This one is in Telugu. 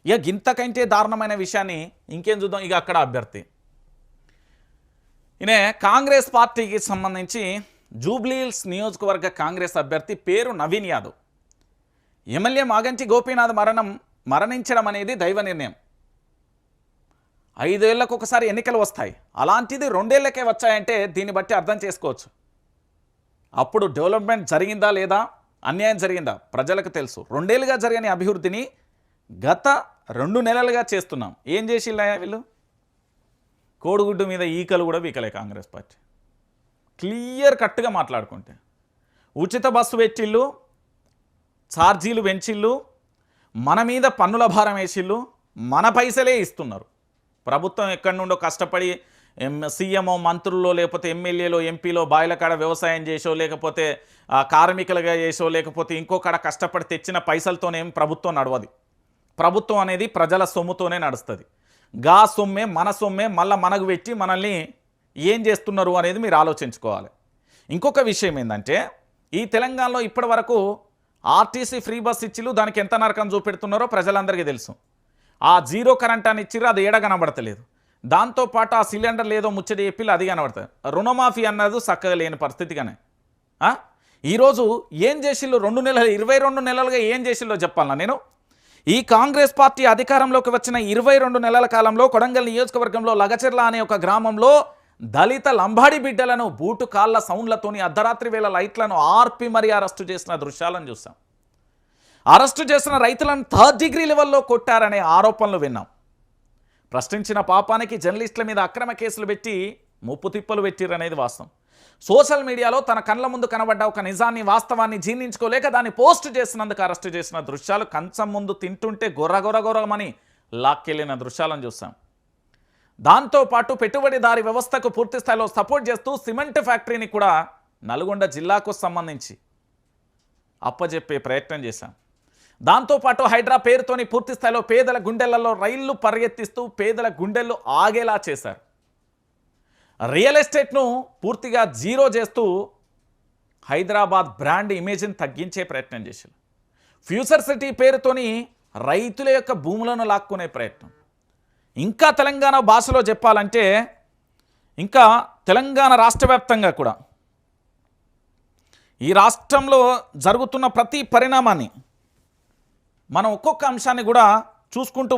ఇక గింతకంటే దారుణమైన విషయాన్ని ఇంకేం చూద్దాం. ఇక అక్కడ అభ్యర్థి ఈయన కాంగ్రెస్ పార్టీకి సంబంధించి జూబ్లీహిల్స్ నియోజకవర్గ కాంగ్రెస్ అభ్యర్థి పేరు నవీన్ యాదవ్. ఎమ్మెల్యే మాగంటి గోపీనాథ్ మరణించడం అనేది దైవ నిర్ణయం. 5 ఏళ్లకు ఒకసారి ఎన్నికలు వస్తాయి, అలాంటిది 2 ఏళ్లకే వచ్చాయంటే దీన్ని బట్టి అర్థం చేసుకోవచ్చు. అప్పుడు డెవలప్మెంట్ జరిగిందా లేదా, అన్యాయం జరిగిందా ప్రజలకు తెలుసు. 2 ఏళ్ళుగా జరిగిన అభివృద్ధిని గత 2 నెలలుగా చేస్తున్నాం. ఏం చేసిల్లా వీళ్ళు? కోడిగుడ్డు మీద ఈకలు కూడా వీకలే కాంగ్రెస్ పార్టీ. క్లియర్ కట్గా మాట్లాడుకుంటే ఉచిత బస్సు పెట్టిళ్ళు, ఛార్జీలు పెంచిళ్ళు, మన మీద పన్నుల భారం వేసిళ్ళు, మన పైసలే ఇస్తున్నారు. ప్రభుత్వం ఎక్కడి నుండో కష్టపడి సీఎంఓ మంత్రుల్లో లేకపోతే ఎమ్మెల్యేలో ఎంపీలో బాయిల కాడ వ్యవసాయం చేసో లేకపోతే కార్మికులుగా చేసో లేకపోతే ఇంకో కాడ కష్టపడి తెచ్చిన పైసలతోనేం ప్రభుత్వం నడవదు. ప్రభుత్వం అనేది ప్రజల సొమ్ముతోనే నడుస్తుంది. గా సొమ్మే మన సొమ్మే మళ్ళీ మనకు పెట్టి మనల్ని ఏం చేస్తున్నారు అనేది మీరు ఆలోచించుకోవాలి. ఇంకొక విషయం ఏంటంటే ఈ తెలంగాణలో ఇప్పటి వరకు ఆర్టీసీ ఫ్రీ బస్ ఇచ్చిళ్ళు, దానికి ఎంత నరకం చూపెడుతున్నారో ప్రజలందరికీ తెలుసు. ఆ జీరో కరెంట్ అని ఇచ్చిర్రు, అది ఏడ కనబడతలేదు. దాంతోపాటు ఆ సిలిండర్లు ఏదో ముచ్చడి చెప్పిళ్ళు, అది కనబడుతుంది. రుణమాఫీ అన్నది చక్కగా లేని పరిస్థితిగానే. ఈరోజు ఏం చేసిళ్ళు? 22 నెలలుగా ఏం చేసిల్లో చెప్పాలన్నా నేను. ఈ కాంగ్రెస్ పార్టీ అధికారంలోకి వచ్చిన 22 నెలల కాలంలో కొడంగల్ నియోజకవర్గంలో లగచెర్ల అనే ఒక గ్రామంలో దళిత లంబాడి బిడ్డలను బూటు కాళ్ళ సౌండ్లతోని అర్ధరాత్రి వేళ లైట్లను ఆర్పి మరీ అరెస్టు చేసిన దృశ్యాలను చూసాం. అరెస్టు చేసిన రైతులను 3rd డిగ్రీ లెవెల్లో కొట్టారనే ఆరోపణలు విన్నాం. ప్రశ్నించిన పాపానికి జర్నలిస్టుల మీద అక్రమ కేసులు పెట్టి ముప్పు తిప్పలు పెట్టిరనేది వాస్తవం. సోషల్ మీడియాలో తన కళ్ళ ముందు కనబడ్డ ఒక నిజాన్ని, వాస్తవాన్ని జీర్ణించుకోలేక దాన్ని పోస్ట్ చేసినందుకు అరెస్టు చేసిన దృశ్యాలు, కంచం ముందు తింటుంటే గొర్రమని లాక్కెళ్ళిన దృశ్యాలను చూసాం. దాంతోపాటు పెట్టుబడిదారి వ్యవస్థకు పూర్తి స్థాయిలో సపోర్ట్ చేస్తూ సిమెంట్ ఫ్యాక్టరీని కూడా నల్గొండ జిల్లాకు సంబంధించి అప్పజెప్పే ప్రయత్నం చేశాం. దాంతోపాటు హైడ్రా పేరుతోని పూర్తి స్థాయిలో పేదల గుండెలలో రైళ్లు పరిగెత్తిస్తూ పేదల గుండెల్లో ఆగేలా చేశారు. రియల్ ఎస్టేట్ను పూర్తిగా జీరో చేస్తూ హైదరాబాద్ బ్రాండ్ ఇమేజ్ని తగ్గించే ప్రయత్నం చేశారు. ఫ్యూచర్ సిటీ పేరుతోని రైతుల యొక్క భూములను లాక్కునే ప్రయత్నం. ఇంకా తెలంగాణ భాషలో చెప్పాలంటే ఇంకా తెలంగాణ రాష్ట్ర వ్యాప్తంగా కూడా ఈ రాష్ట్రంలో జరుగుతున్న ప్రతి పరిణామాన్ని మనం ఒక్కొక్క అంశాన్ని కూడా చూసుకుంటూ